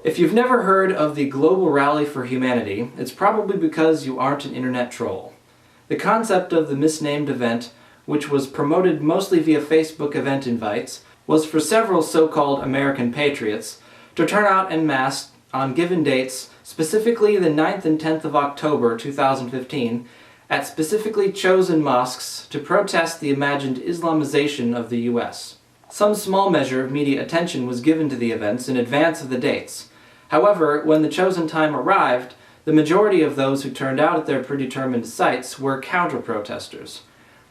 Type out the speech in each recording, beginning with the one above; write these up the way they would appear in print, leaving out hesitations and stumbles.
If you've never heard of the Global Rally for Humanity, it's probably because you aren't an internet troll. The concept of the misnamed event, which was promoted mostly via Facebook event invites, was for several so-called American patriots to turn out en masse on given dates, specifically the 9th and 10th of October 2015, at specifically chosen mosques to protest the imagined Islamization of the US. Some small measure of media attention was given to the events in advance of the dates. However, when the chosen time arrived, the majority of those who turned out at their predetermined sites were counter-protesters.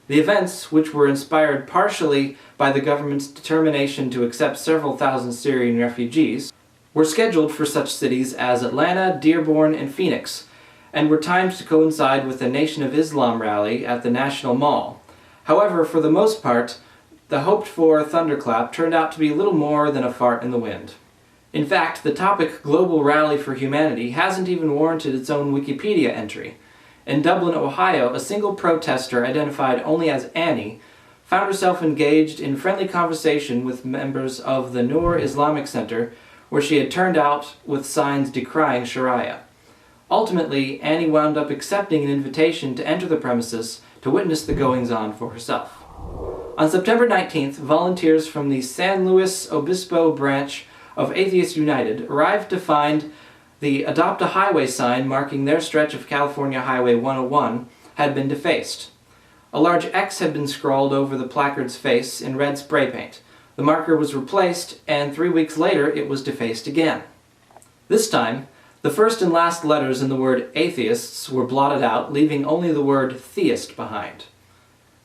The events, which were inspired partially by the government's determination to accept several thousand Syrian refugees, were scheduled for such cities as Atlanta, Dearborn, and Phoenix, and were timed to coincide with the Nation of Islam rally at the National Mall. However, for the most part, the hoped-for thunderclap turned out to be little more than a fart in the wind. In fact, the topic Global Rally for Humanity hasn't even warranted its own Wikipedia entry. In Dublin, Ohio, a single protester identified only as Annie found herself engaged in friendly conversation with members of the Noor Islamic Center, where she had turned out with signs decrying Sharia. Ultimately, Annie wound up accepting an invitation to enter the premises to witness the goings-on for herself. On September 19th, volunteers from the San Luis Obispo branch of Atheists United arrived to find the Adopt a Highway sign marking their stretch of California Highway 101 had been defaced. A large X had been scrawled over the placard's face in red spray paint. The marker was replaced, and 3 weeks later it was defaced again. This time, the first and last letters in the word Atheists were blotted out, leaving only the word Theist behind.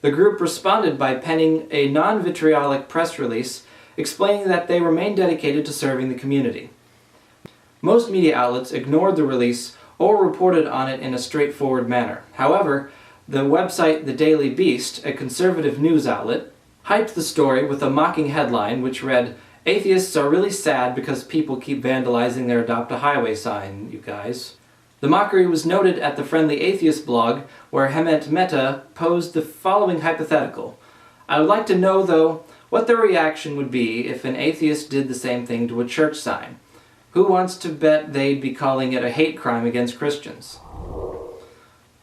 The group responded by penning a non-vitriolic press release explaining that they remain dedicated to serving the community. Most media outlets ignored the release or reported on it in a straightforward manner. However, the website The Daily Beast, a conservative news outlet, hyped the story with a mocking headline which read, "Atheists are really sad because people keep vandalizing their Adopt a Highway sign, you guys." The mockery was noted at the Friendly Atheist blog, where Hemant Mehta posed the following hypothetical. "I would like to know, though, what the reaction would be if an atheist did the same thing to a church sign. Who wants to bet they'd be calling it a hate crime against Christians?"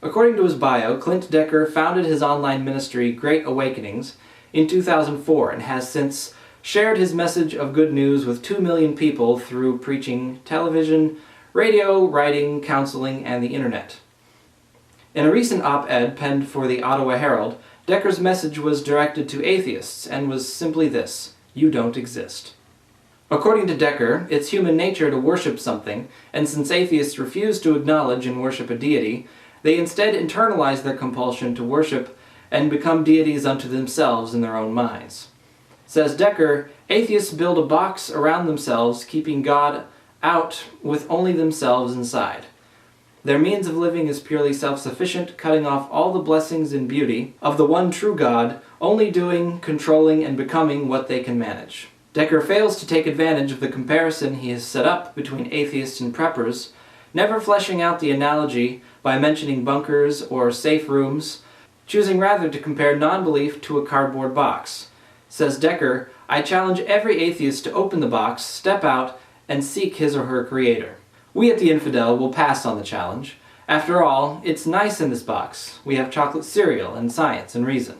According to his bio, Clint Decker founded his online ministry, Great Awakenings, in 2004 and has since shared his message of good news with 2 million people through preaching, television, radio, writing, counseling, and the internet. In a recent op-ed penned for the Ottawa Herald, Decker's message was directed to atheists and was simply this: you don't exist. According to Decker, it's human nature to worship something, and since atheists refuse to acknowledge and worship a deity, they instead internalize their compulsion to worship and become deities unto themselves in their own minds. Says Decker, atheists build a box around themselves, keeping God out with only themselves inside. Their means of living is purely self-sufficient, cutting off all the blessings and beauty of the one true God, only doing, controlling, and becoming what they can manage. Decker fails to take advantage of the comparison he has set up between atheists and preppers, never fleshing out the analogy by mentioning bunkers or safe rooms, choosing rather to compare non-belief to a cardboard box. Says Decker, I challenge every atheist to open the box, step out, and seek his or her creator. We at the Infidel will pass on the challenge. After all, it's nice in this box. We have chocolate cereal and science and reason.